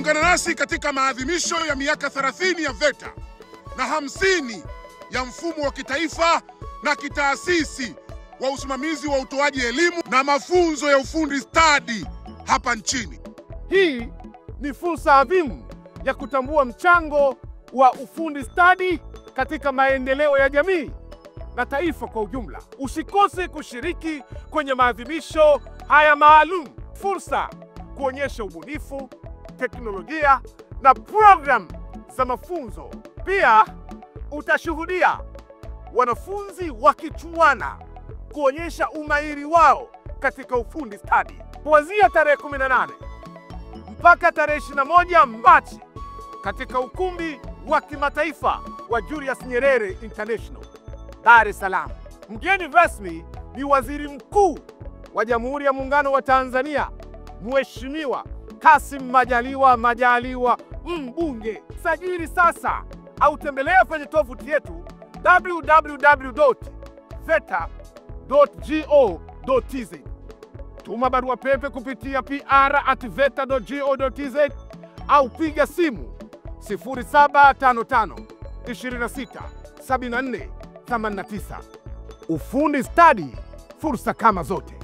Ungana nasi katika maadhimisho ya miaka 30 ya VETA na 50 ya mfumo wa kitaifa na kitaasisi wa usimamizi wa utoaji elimu na mafunzo ya ufundi stadi hapa nchini. Hii ni fursa adhimu ya kutambua mchango wa ufundi stadi katika maendeleo ya jamii na taifa kwa ujumla. Usikose kushiriki kwenye maadhimisho haya maalum. Fursa kuonyesha ubunifu, teknolojia na programu za mafunzo. Pia utashuhudia wanafunzi wakichuana kuonyesha umahiri wao katika ufundi stadi. Kuanzia tarehe 18 mpaka tarehe 21 Machi katika ukumbi wa kimataifa wa Julius Nyerere International, Dar es Salaam. Mgeni rasmi ni Waziri Mkuu wa Jamhuri ya Muungano wa Tanzania, Mheshimiwa Kassim Majaliwa Mbunge. Sajili sasa au tembelea kwenye tovuti yetu www.veta.go.tz. Tuma barua pepe kupitia pr@veta.go.tz au piga simu 0755 26 74 89. Ufundi stadi, fursa kama zote.